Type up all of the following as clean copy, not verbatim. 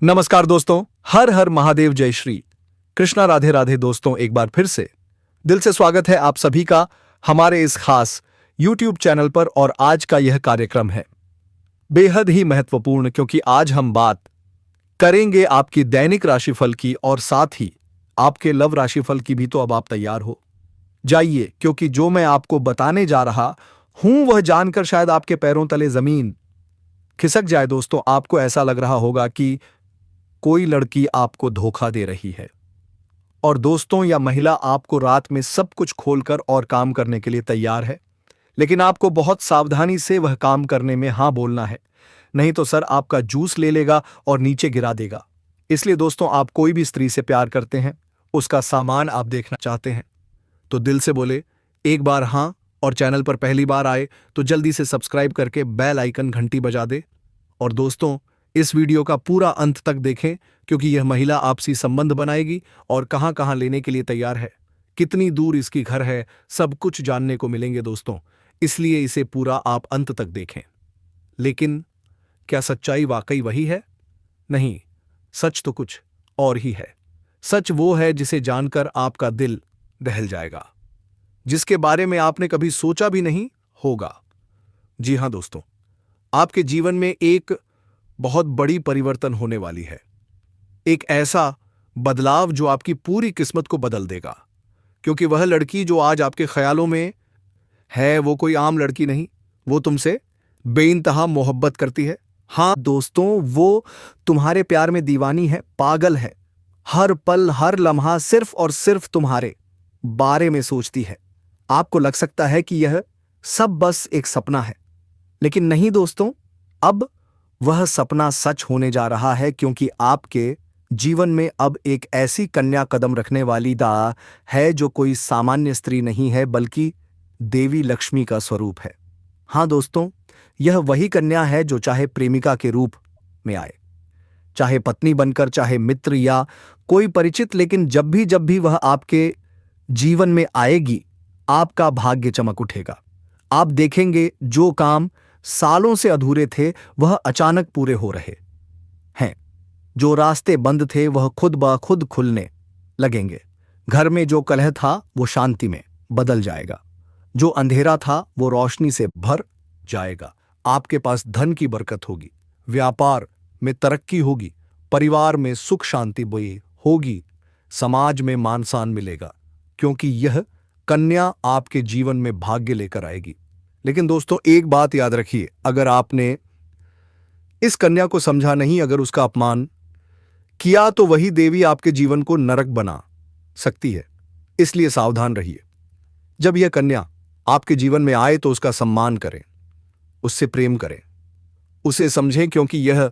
नमस्कार दोस्तों, हर हर महादेव, जय श्री कृष्णा, राधे राधे। दोस्तों, एक बार फिर से दिल से स्वागत है आप सभी का हमारे इस खास YouTube चैनल पर। और आज का यह कार्यक्रम है बेहद ही महत्वपूर्ण, क्योंकि आज हम बात करेंगे आपकी दैनिक राशिफल की और साथ ही आपके लव राशिफल की भी। तो अब आप तैयार हो जाइए, क्योंकि जो मैं आपको बताने जा रहा हूं वह जानकर शायद आपके पैरों तले जमीन खिसक जाए। दोस्तों, आपको ऐसा लग रहा होगा कि कोई लड़की आपको धोखा दे रही है, और दोस्तों या महिला आपको रात में सब कुछ खोलकर और काम करने के लिए तैयार है, लेकिन आपको बहुत सावधानी से वह काम करने में हां बोलना है, नहीं तो सर आपका जूस ले लेगा और नीचे गिरा देगा। इसलिए दोस्तों, आप कोई भी स्त्री से प्यार करते हैं, उसका सामान आप देखना चाहते हैं, तो दिल से बोले एक बार हां, और चैनल पर पहली बार आए तो जल्दी से सब्सक्राइब करके बेल आइकन घंटी बजा दे। और दोस्तों, इस वीडियो का पूरा अंत तक देखें, क्योंकि यह महिला आपसी संबंध बनाएगी और कहां कहां लेने के लिए तैयार है, कितनी दूर इसकी घर है, सब कुछ जानने को मिलेंगे दोस्तों। इसलिए इसे पूरा आप अंत तक देखें। लेकिन क्या सच्चाई वाकई वही है? नहीं, सच तो कुछ और ही है। सच वो है जिसे जानकर आपका दिल दहल जाएगा, जिसके बारे में आपने कभी सोचा भी नहीं होगा। जी हां दोस्तों, आपके जीवन में एक बहुत बड़ी परिवर्तन होने वाली है, एक ऐसा बदलाव जो आपकी पूरी किस्मत को बदल देगा। क्योंकि वह लड़की जो आज आपके ख्यालों में है, वो कोई आम लड़की नहीं, वो तुमसे बेइंतहा मोहब्बत करती है। हां दोस्तों, वो तुम्हारे प्यार में दीवानी है, पागल है, हर पल हर लम्हा सिर्फ और सिर्फ तुम्हारे बारे में सोचती है। आपको लग सकता है कि यह सब बस एक सपना है, लेकिन नहीं दोस्तों, अब वह सपना सच होने जा रहा है, क्योंकि आपके जीवन में अब एक ऐसी कन्या कदम रखने वाली दा है जो कोई सामान्य स्त्री नहीं है, बल्कि देवी लक्ष्मी का स्वरूप है। हां दोस्तों, यह वही कन्या है जो चाहे प्रेमिका के रूप में आए, चाहे पत्नी बनकर, चाहे मित्र या कोई परिचित, लेकिन जब भी वह आपके जीवन में आएगी, आपका भाग्य चमक उठेगा। आप देखेंगे जो काम सालों से अधूरे थे वह अचानक पूरे हो रहे हैं, जो रास्ते बंद थे वह खुद ब खुद खुलने लगेंगे। घर में जो कलह था वो शांति में बदल जाएगा, जो अंधेरा था वो रोशनी से भर जाएगा। आपके पास धन की बरकत होगी, व्यापार में तरक्की होगी, परिवार में सुख शांति बोई होगी, समाज में मान सम्मान मिलेगा, क्योंकि यह कन्या आपके जीवन में भाग्य लेकर आएगी। लेकिन दोस्तों, एक बात याद रखिए, अगर आपने इस कन्या को समझा नहीं, अगर उसका अपमान किया, तो वही देवी आपके जीवन को नरक बना सकती है। इसलिए सावधान रहिए। जब यह कन्या आपके जीवन में आए तो उसका सम्मान करें, उससे प्रेम करें, उसे समझें, क्योंकि यह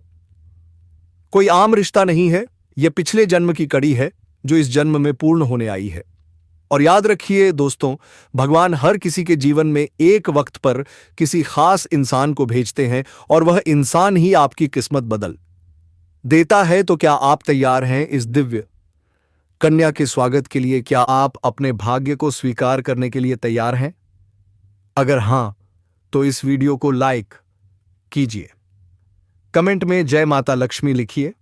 कोई आम रिश्ता नहीं है, यह पिछले जन्म की कड़ी है जो इस जन्म में पूर्ण होने आई है। और याद रखिए दोस्तों, भगवान हर किसी के जीवन में एक वक्त पर किसी खास इंसान को भेजते हैं, और वह इंसान ही आपकी किस्मत बदल देता है। तो क्या आप तैयार हैं इस दिव्य कन्या के स्वागत के लिए? क्या आप अपने भाग्य को स्वीकार करने के लिए तैयार हैं? अगर हां, तो इस वीडियो को लाइक कीजिए, कमेंट में जय माता लक्ष्मी लिखिए,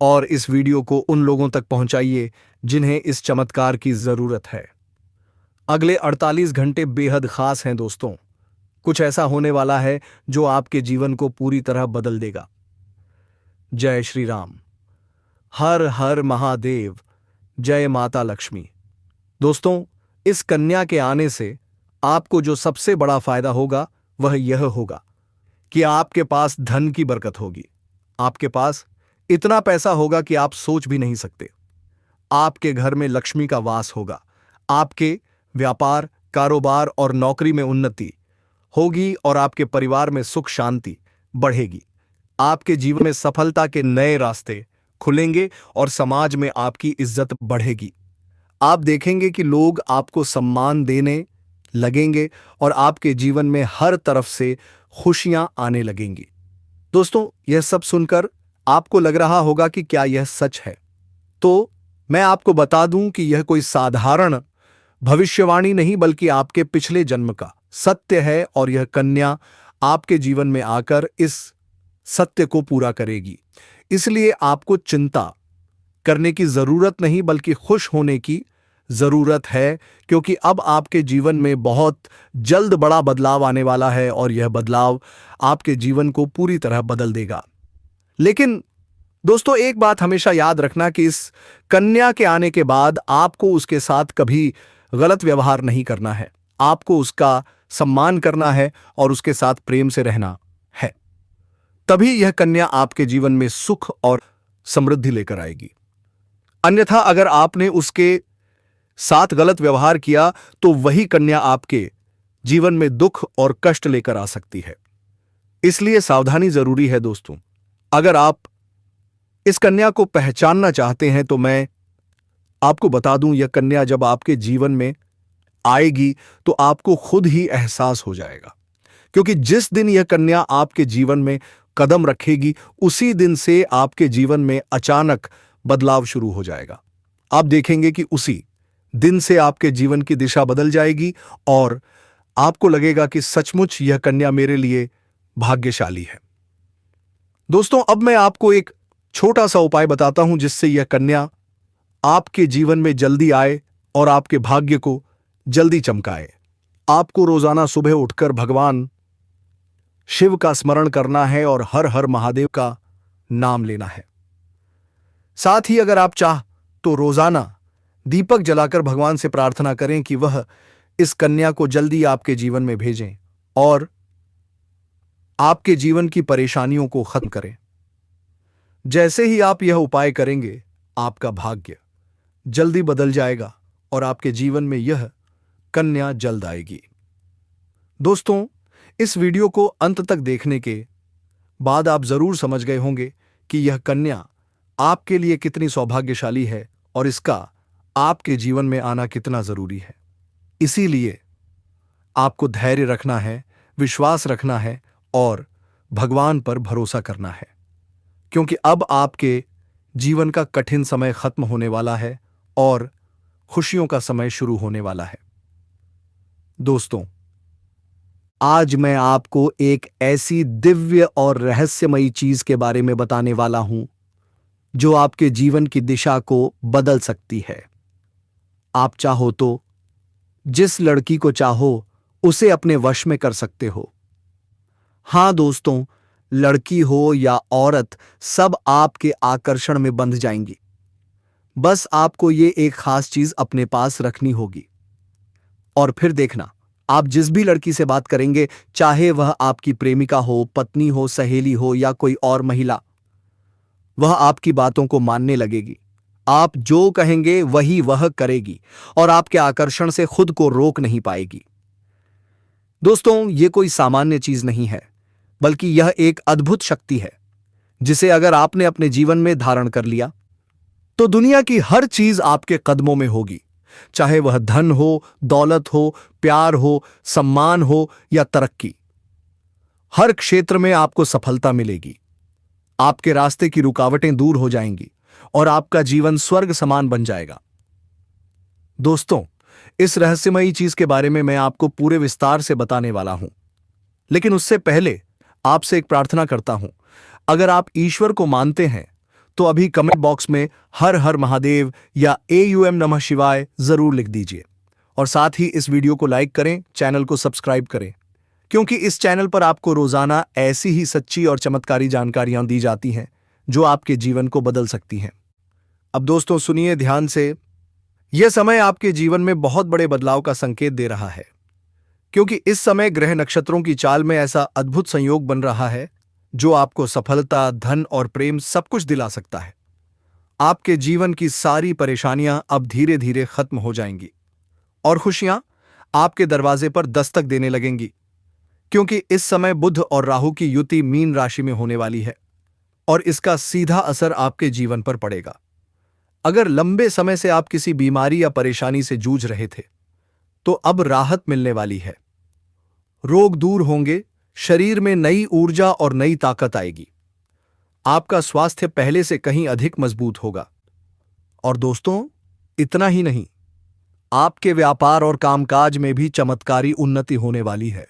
और इस वीडियो को उन लोगों तक पहुंचाइए जिन्हें इस चमत्कार की जरूरत है। अगले 48 घंटे बेहद खास हैं दोस्तों। कुछ ऐसा होने वाला है जो आपके जीवन को पूरी तरह बदल देगा। जय श्री राम, हर हर महादेव, जय माता लक्ष्मी। दोस्तों, इस कन्या के आने से आपको जो सबसे बड़ा फायदा होगा वह यह होगा कि आपके पास धन की बरकत होगी। आपके पास इतना पैसा होगा कि आप सोच भी नहीं सकते। आपके घर में लक्ष्मी का वास होगा, आपके व्यापार, कारोबार और नौकरी में उन्नति होगी, और आपके परिवार में सुख शांति बढ़ेगी। आपके जीवन में सफलता के नए रास्ते खुलेंगे और समाज में आपकी इज्जत बढ़ेगी। आप देखेंगे कि लोग आपको सम्मान देने लगेंगे और आपके जीवन में हर तरफ से खुशियां आने लगेंगी। दोस्तों, यह सब सुनकर आपको लग रहा होगा कि क्या यह सच है? तो मैं आपको बता दूं कि यह कोई साधारण भविष्यवाणी नहीं, बल्कि आपके पिछले जन्म का सत्य है, और यह कन्या आपके जीवन में आकर इस सत्य को पूरा करेगी। इसलिए आपको चिंता करने की जरूरत नहीं बल्कि खुश होने की जरूरत है, क्योंकि अब आपके जीवन में बहुत जल्द बड़ा बदलाव आने वाला है और यह बदलाव आपके जीवन को पूरी तरह बदल देगा। लेकिन दोस्तों, एक बात हमेशा याद रखना कि इस कन्या के आने के बाद आपको उसके साथ कभी गलत व्यवहार नहीं करना है। आपको उसका सम्मान करना है और उसके साथ प्रेम से रहना है। तभी यह कन्या आपके जीवन में सुख और समृद्धि लेकर आएगी। अन्यथा अगर आपने उसके साथ गलत व्यवहार किया तो वही कन्या आपके जीवन में दुख और कष्ट लेकर आ सकती है। इसलिए सावधानी जरूरी है दोस्तों। अगर आप इस कन्या को पहचानना चाहते हैं तो मैं आपको बता दूं, यह कन्या जब आपके जीवन में आएगी तो आपको खुद ही एहसास हो जाएगा, क्योंकि जिस दिन यह कन्या आपके जीवन में कदम रखेगी उसी दिन से आपके जीवन में अचानक बदलाव शुरू हो जाएगा। आप देखेंगे कि उसी दिन से आपके जीवन की दिशा बदल जाएगी और आपको लगेगा कि सचमुच यह कन्या मेरे लिए भाग्यशाली है। दोस्तों, अब मैं आपको एक छोटा सा उपाय बताता हूं जिससे यह कन्या आपके जीवन में जल्दी आए और आपके भाग्य को जल्दी चमकाए। आपको रोजाना सुबह उठकर भगवान शिव का स्मरण करना है और हर हर महादेव का नाम लेना है। साथ ही अगर आप चाह तो रोजाना दीपक जलाकर भगवान से प्रार्थना करें कि वह इस कन्या को जल्दी आपके जीवन में भेजें और आपके जीवन की परेशानियों को खत्म करें। जैसे ही आप यह उपाय करेंगे, आपका भाग्य जल्दी बदल जाएगा और आपके जीवन में यह कन्या जल्द आएगी। दोस्तों, इस वीडियो को अंत तक देखने के बाद आप जरूर समझ गए होंगे कि यह कन्या आपके लिए कितनी सौभाग्यशाली है और इसका आपके जीवन में आना कितना जरूरी है। इसीलिए आपको धैर्य रखना है, विश्वास रखना है और भगवान पर भरोसा करना है, क्योंकि अब आपके जीवन का कठिन समय खत्म होने वाला है और खुशियों का समय शुरू होने वाला है। दोस्तों, आज मैं आपको एक ऐसी दिव्य और रहस्यमयी चीज के बारे में बताने वाला हूं जो आपके जीवन की दिशा को बदल सकती है। आप चाहो तो जिस लड़की को चाहो उसे अपने वश में कर सकते हो। हां दोस्तों, लड़की हो या औरत, सब आपके आकर्षण में बंध जाएंगी। बस आपको ये एक खास चीज अपने पास रखनी होगी और फिर देखना, आप जिस भी लड़की से बात करेंगे, चाहे वह आपकी प्रेमिका हो, पत्नी हो, सहेली हो या कोई और महिला, वह आपकी बातों को मानने लगेगी। आप जो कहेंगे वही वह करेगी और आपके आकर्षण से खुद को रोक नहीं पाएगी। दोस्तों, यह कोई सामान्य चीज नहीं है, बल्कि यह एक अद्भुत शक्ति है जिसे अगर आपने अपने जीवन में धारण कर लिया तो दुनिया की हर चीज आपके कदमों में होगी, चाहे वह धन हो, दौलत हो, प्यार हो, सम्मान हो या तरक्की। हर क्षेत्र में आपको सफलता मिलेगी। आपके रास्ते की रुकावटें दूर हो जाएंगी और आपका जीवन स्वर्ग समान बन जाएगा। दोस्तों, इस रहस्यमयी चीज के बारे में मैं आपको पूरे विस्तार से बताने वाला हूं, लेकिन उससे पहले आपसे एक प्रार्थना करता हूं। अगर आप ईश्वर को मानते हैं तो अभी कमेंट बॉक्स में हर हर महादेव या AUM नमः शिवाय जरूर लिख दीजिए और साथ ही इस वीडियो को लाइक करें, चैनल को सब्सक्राइब करें, क्योंकि इस चैनल पर आपको रोजाना ऐसी ही सच्ची और चमत्कारी जानकारियां दी जाती हैं जो आपके जीवन को बदल सकती हैं। अब दोस्तों सुनिए ध्यान से, यह समय आपके जीवन में बहुत बड़े बदलाव का संकेत दे रहा है, क्योंकि इस समय ग्रह नक्षत्रों की चाल में ऐसा अद्भुत संयोग बन रहा है जो आपको सफलता, धन और प्रेम सब कुछ दिला सकता है। आपके जीवन की सारी परेशानियां अब धीरे धीरे खत्म हो जाएंगी और खुशियां आपके दरवाजे पर दस्तक देने लगेंगी, क्योंकि इस समय बुध और राहु की युति मीन राशि में होने वाली है और इसका सीधा असर आपके जीवन पर पड़ेगा। अगर लंबे समय से आप किसी बीमारी या परेशानी से जूझ रहे थे तो अब राहत मिलने वाली है। रोग दूर होंगे, शरीर में नई ऊर्जा और नई ताकत आएगी। आपका स्वास्थ्य पहले से कहीं अधिक मजबूत होगा। और दोस्तों, इतना ही नहीं, आपके व्यापार और कामकाज में भी चमत्कारी उन्नति होने वाली है।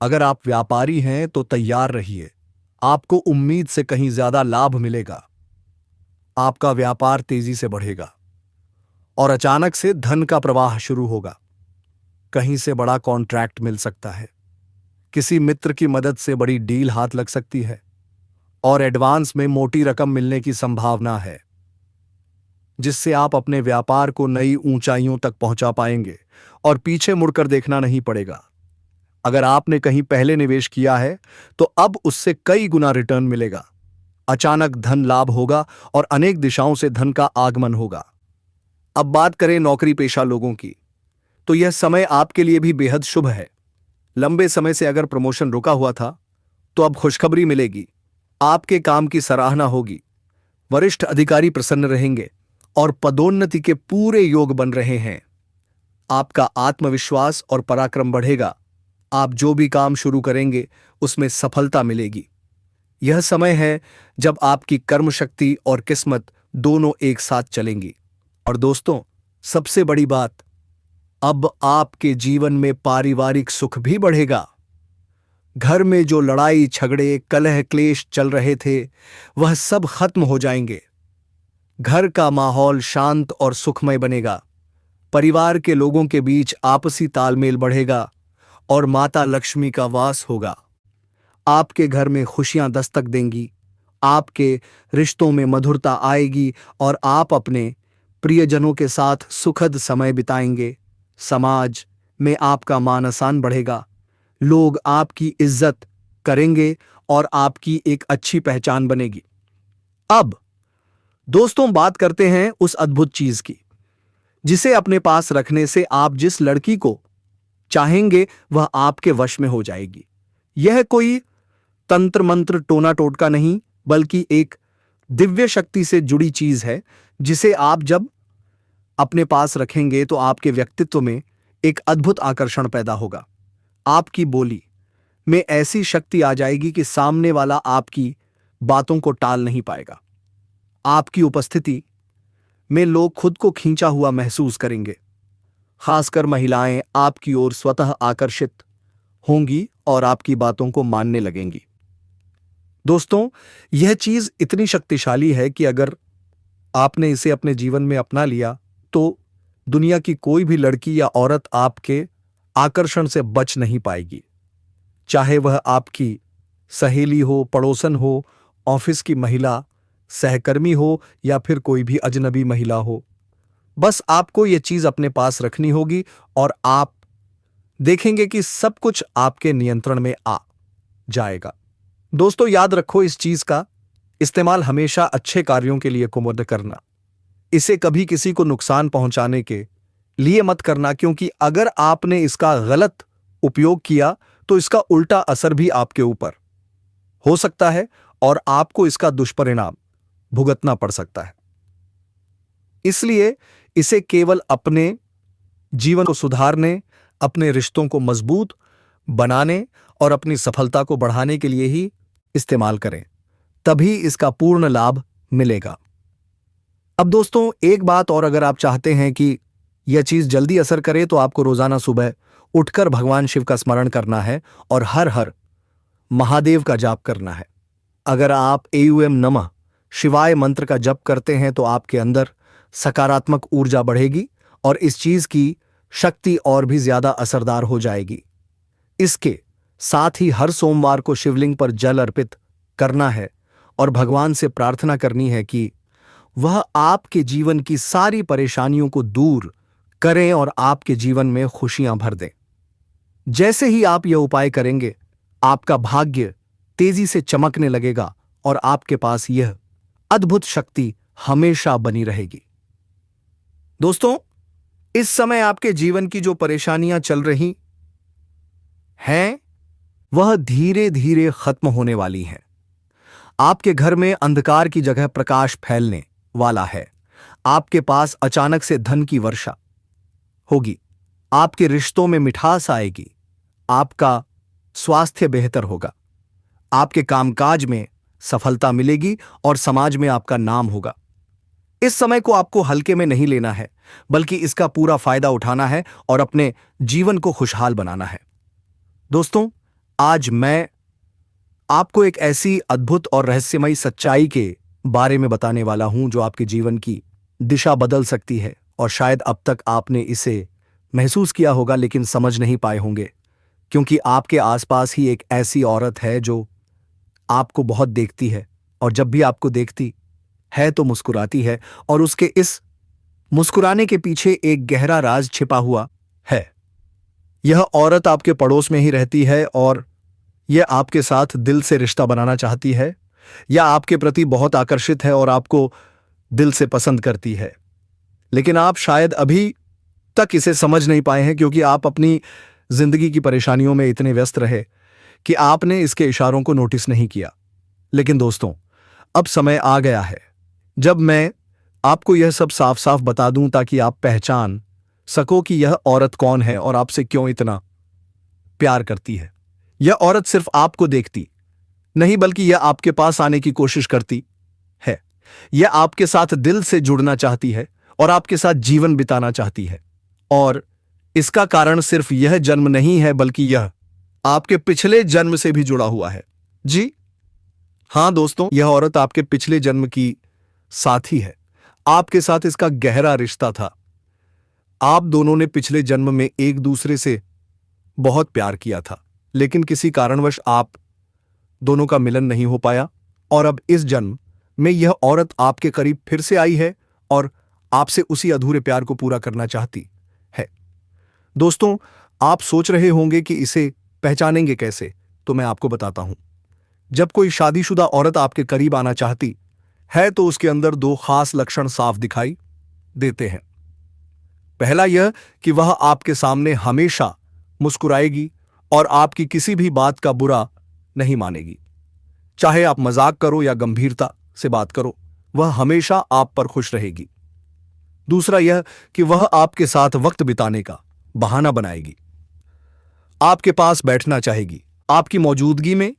अगर आप व्यापारी हैं तो तैयार रहिए, आपको उम्मीद से कहीं ज्यादा लाभ मिलेगा। आपका व्यापार तेजी से बढ़ेगा और अचानक से धन का प्रवाह शुरू होगा। कहीं से बड़ा कॉन्ट्रैक्ट मिल सकता है। किसी मित्र की मदद से बड़ी डील हाथ लग सकती है और एडवांस में मोटी रकम मिलने की संभावना है, जिससे आप अपने व्यापार को नई ऊंचाइयों तक पहुंचा पाएंगे और पीछे मुड़कर देखना नहीं पड़ेगा। अगर आपने कहीं पहले निवेश किया है तो अब उससे कई गुना रिटर्न मिलेगा। अचानक धन लाभ होगा और अनेक दिशाओं से धन का आगमन होगा। अब बात करें नौकरी पेशा लोगों की, तो यह समय आपके लिए भी बेहद शुभ है। लंबे समय से अगर प्रमोशन रुका हुआ था तो अब खुशखबरी मिलेगी। आपके काम की सराहना होगी। वरिष्ठ अधिकारी प्रसन्न रहेंगे और पदोन्नति के पूरे योग बन रहे हैं। आपका आत्मविश्वास और पराक्रम बढ़ेगा। आप जो भी काम शुरू करेंगे उसमें सफलता मिलेगी। यह समय है जब आपकी कर्म शक्ति और किस्मत दोनों एक साथ चलेंगी। और दोस्तों, सबसे बड़ी बात, अब आपके जीवन में पारिवारिक सुख भी बढ़ेगा। घर में जो लड़ाई झगड़े कलह क्लेश चल रहे थे वह सब खत्म हो जाएंगे। घर का माहौल शांत और सुखमय बनेगा। परिवार के लोगों के बीच आपसी तालमेल बढ़ेगा और माता लक्ष्मी का वास होगा। आपके घर में खुशियां दस्तक देंगी। आपके रिश्तों में मधुरता आएगी और आप अपने प्रियजनों के साथ सुखद समय बिताएंगे। समाज में आपका मान सम्मान बढ़ेगा। लोग आपकी इज्जत करेंगे और आपकी एक अच्छी पहचान बनेगी। अब दोस्तों, बात करते हैं उस अद्भुत चीज की जिसे अपने पास रखने से आप जिस लड़की को चाहेंगे वह आपके वश में हो जाएगी। यह कोई तंत्र मंत्र टोना टोटका नहीं, बल्कि एक दिव्य शक्ति से जुड़ी चीज है जिसे आप जब अपने पास रखेंगे तो आपके व्यक्तित्व में एक अद्भुत आकर्षण पैदा होगा। आपकी बोली में ऐसी शक्ति आ जाएगी कि सामने वाला आपकी बातों को टाल नहीं पाएगा। आपकी उपस्थिति में लोग खुद को खींचा हुआ महसूस करेंगे। खासकर महिलाएं आपकी ओर स्वतः आकर्षित होंगी और आपकी बातों को मानने लगेंगी। दोस्तों, यह चीज इतनी शक्तिशाली है कि अगर आपने इसे अपने जीवन में अपना लिया तो दुनिया की कोई भी लड़की या औरत आपके आकर्षण से बच नहीं पाएगी। चाहे वह आपकी सहेली हो, पड़ोसन हो, ऑफिस की महिला, सहकर्मी हो या फिर कोई भी अजनबी महिला हो। बस आपको यह चीज अपने पास रखनी होगी और आप देखेंगे कि सब कुछ आपके नियंत्रण में आ जाएगा। दोस्तों, याद रखो, इस चीज का इस्तेमाल हमेशा अच्छे कार्यों के लिए मत करना। इसे कभी किसी को नुकसान पहुंचाने के लिए मत करना, क्योंकि अगर आपने इसका गलत उपयोग किया तो इसका उल्टा असर भी आपके ऊपर हो सकता है और आपको इसका दुष्परिणाम भुगतना पड़ सकता है। इसलिए इसे केवल अपने जीवन को सुधारने, अपने रिश्तों को मजबूत बनाने और अपनी सफलता को बढ़ाने के लिए ही इस्तेमाल करें, तभी इसका पूर्ण लाभ मिलेगा। अब दोस्तों, एक बात और, अगर आप चाहते हैं कि यह चीज जल्दी असर करे तो आपको रोजाना सुबह उठकर भगवान शिव का स्मरण करना है और हर हर महादेव का जाप करना है। अगर आप एयूएम नमः शिवाय मंत्र का जप करते हैं तो आपके अंदर सकारात्मक ऊर्जा बढ़ेगी और इस चीज की शक्ति और भी ज्यादा असरदार हो जाएगी। इसके साथ ही हर सोमवार को शिवलिंग पर जल अर्पित करना है और भगवान से प्रार्थना करनी है कि वह आपके जीवन की सारी परेशानियों को दूर करें और आपके जीवन में खुशियां भर दें। जैसे ही आप यह उपाय करेंगे, आपका भाग्य तेजी से चमकने लगेगा और आपके पास यह अद्भुत शक्ति हमेशा बनी रहेगी। दोस्तों, इस समय आपके जीवन की जो परेशानियां चल रही हैं वह धीरे धीरे खत्म होने वाली हैं। आपके घर में अंधकार की जगह प्रकाश फैलने वाला है। आपके पास अचानक से धन की वर्षा होगी। आपके रिश्तों में मिठास आएगी। आपका स्वास्थ्य बेहतर होगा। आपके कामकाज में सफलता मिलेगी और समाज में आपका नाम होगा। इस समय को आपको हल्के में नहीं लेना है, बल्कि इसका पूरा फायदा उठाना है और अपने जीवन को खुशहाल बनाना है। दोस्तों, आज मैं आपको एक ऐसी अद्भुत और रहस्यमयी सच्चाई के बारे में बताने वाला हूं जो आपके जीवन की दिशा बदल सकती है, और शायद अब तक आपने इसे महसूस किया होगा लेकिन समझ नहीं पाए होंगे, क्योंकि आपके आसपास ही एक ऐसी औरत है जो आपको बहुत देखती है, और जब भी आपको देखती है तो मुस्कुराती है, और उसके इस मुस्कुराने के पीछे एक गहरा राज छिपा हुआ है। यह औरत आपके पड़ोस में ही रहती है, और यह आपके साथ दिल से रिश्ता बनाना चाहती है, या आपके प्रति बहुत आकर्षित है और आपको दिल से पसंद करती है। लेकिन आप शायद अभी तक इसे समझ नहीं पाए हैं, क्योंकि आप अपनी जिंदगी की परेशानियों में इतने व्यस्त रहे कि आपने इसके इशारों को नोटिस नहीं किया। लेकिन दोस्तों, अब समय आ गया है जब मैं आपको यह सब साफ साफ बता दूं, ताकि आप पहचान सको कि यह औरत कौन है और आपसे क्यों इतना प्यार करती है। यह औरत सिर्फ आपको देखती नहीं, बल्कि यह आपके पास आने की कोशिश करती है। यह आपके साथ दिल से जुड़ना चाहती है और आपके साथ जीवन बिताना चाहती है। और इसका कारण सिर्फ यह जन्म नहीं है, बल्कि यह आपके पिछले जन्म से भी जुड़ा हुआ है। जी हां दोस्तों, यह औरत आपके पिछले जन्म की साथी है। आपके साथ इसका गहरा रिश्ता था। आप दोनों ने पिछले जन्म में एक दूसरे से बहुत प्यार किया था, लेकिन किसी कारणवश आप दोनों का मिलन नहीं हो पाया, और अब इस जन्म में यह औरत आपके करीब फिर से आई है और आपसे उसी अधूरे प्यार को पूरा करना चाहती है। दोस्तों, आप सोच रहे होंगे कि इसे पहचानेंगे कैसे, तो मैं आपको बताता हूं। जब कोई शादीशुदा औरत आपके करीब आना चाहती है तो उसके अंदर दो खास लक्षण साफ दिखाई देते हैं। पहला यह कि वह आपके सामने हमेशा मुस्कुराएगी और आपकी किसी भी बात का बुरा नहीं मानेगी। चाहे आप मजाक करो या गंभीरता से बात करो, वह हमेशा आप पर खुश रहेगी। दूसरा यह कि वह आपके साथ वक्त बिताने का बहाना बनाएगी। आपके पास बैठना चाहेगी। आपकी मौजूदगी में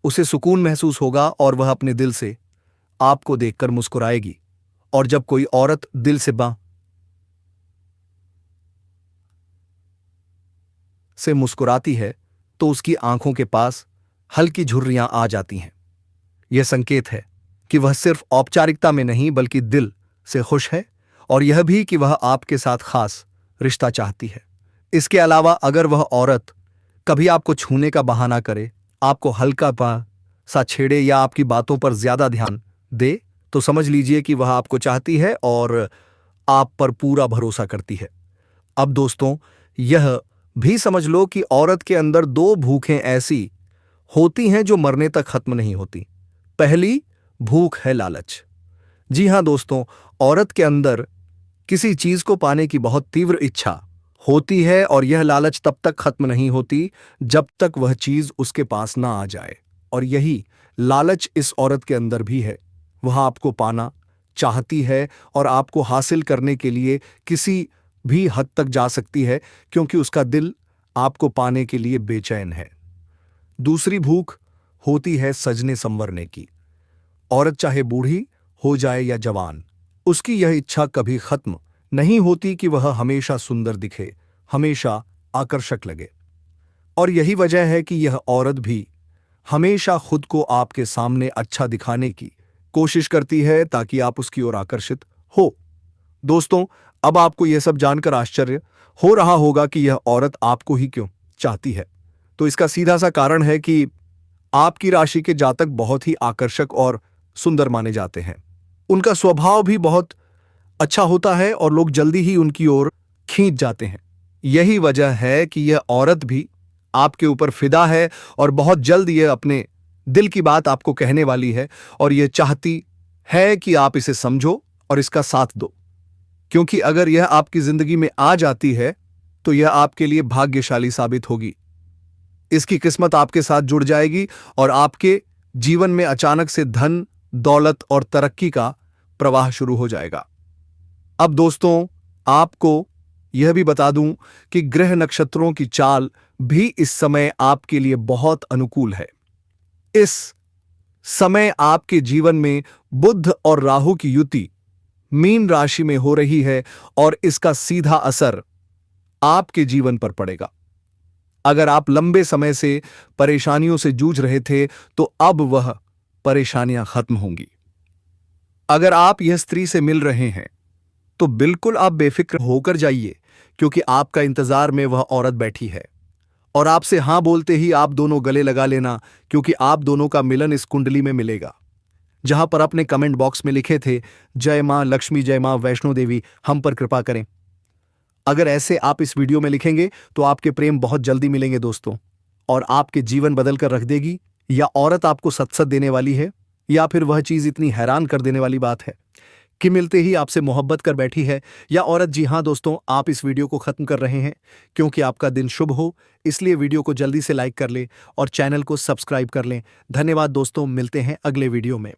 उसे सुकून महसूस होगा और वह अपने दिल से आपको देखकर मुस्कुराएगी। और जब कोई औरत दिल से मुस्कुराती है तो उसकी आंखों के पास हल्की झुर्रियां आ जाती हैं। यह संकेत है कि वह सिर्फ औपचारिकता में नहीं, बल्कि दिल से खुश है, और यह भी कि वह आपके साथ खास रिश्ता चाहती है। इसके अलावा अगर वह औरत कभी आपको छूने का बहाना करे, आपको हल्का सा छेड़े या आपकी बातों पर ज्यादा ध्यान दे, तो समझ लीजिए कि वह आपको चाहती है और आप पर पूरा भरोसा करती है। अब दोस्तों, यह भी समझ लो कि औरत के अंदर दो भूखें ऐसी होती हैं जो मरने तक खत्म नहीं होती। पहली भूख है लालच। जी हां दोस्तों, औरत के अंदर किसी चीज को पाने की बहुत तीव्र इच्छा होती है, और यह लालच तब तक खत्म नहीं होती जब तक वह चीज उसके पास ना आ जाए। और यही लालच इस औरत के अंदर भी है। वह आपको पाना चाहती है और आपको हासिल करने के लिए किसी भी हद तक जा सकती है, क्योंकि उसका दिल आपको पाने के लिए बेचैन है। दूसरी भूख होती है सजने संवरने की। औरत चाहे बूढ़ी हो जाए या जवान, उसकी यह इच्छा कभी खत्म नहीं होती कि वह हमेशा सुंदर दिखे, हमेशा आकर्षक लगे। और यही वजह है कि यह औरत भी हमेशा खुद को आपके सामने अच्छा दिखाने की कोशिश करती है, ताकि आप उसकी ओर आकर्षित हो। दोस्तों, अब आपको यह सब जानकर आश्चर्य हो रहा होगा कि यह औरत आपको ही क्यों चाहती है। तो इसका सीधा सा कारण है कि आपकी राशि के जातक बहुत ही आकर्षक और सुंदर माने जाते हैं। उनका स्वभाव भी बहुत अच्छा होता है और लोग जल्दी ही उनकी ओर खींच जाते हैं। यही वजह है कि यह औरत भी आपके ऊपर फिदा है और बहुत जल्द यह अपने दिल की बात आपको कहने वाली है, और यह चाहती है कि आप इसे समझो और इसका साथ दो। क्योंकि अगर यह आपकी जिंदगी में आ जाती है तो यह आपके लिए भाग्यशाली साबित होगी। इसकी किस्मत आपके साथ जुड़ जाएगी और आपके जीवन में अचानक से धन, दौलत और तरक्की का प्रवाह शुरू हो जाएगा। अब दोस्तों, आपको यह भी बता दूं कि ग्रह नक्षत्रों की चाल भी इस समय आपके लिए बहुत अनुकूल है। इस समय आपके जीवन में बुध और राहु की युति मीन राशि में हो रही है, और इसका सीधा असर आपके जीवन पर पड़ेगा। अगर आप लंबे समय से परेशानियों से जूझ रहे थे तो अब वह परेशानियां खत्म होंगी। अगर आप यह स्त्री से मिल रहे हैं तो बिल्कुल आप बेफिक्र होकर जाइए, क्योंकि आपका इंतजार में वह औरत बैठी है और आपसे हां बोलते ही आप दोनों गले लगा लेना, क्योंकि आप दोनों का मिलन इस कुंडली में मिलेगा। जहां पर अपने कमेंट बॉक्स में लिखे थे जय मां लक्ष्मी, जय मां वैष्णो देवी, हम पर कृपा करें। अगर ऐसे आप इस वीडियो में लिखेंगे तो आपके प्रेम बहुत जल्दी मिलेंगे दोस्तों, और आपके जीवन बदल कर रख देगी। या औरत आपको सत्सत देने वाली है, या फिर वह चीज इतनी हैरान कर देने वाली बात है कि मिलते ही आपसे मोहब्बत कर बैठी है। या औरत, जी हां दोस्तों, आप इस वीडियो को खत्म कर रहे हैं क्योंकि आपका दिन शुभ हो, इसलिए वीडियो को जल्दी से लाइक कर लें और चैनल को सब्सक्राइब कर लें। धन्यवाद दोस्तों, मिलते हैं अगले वीडियो में।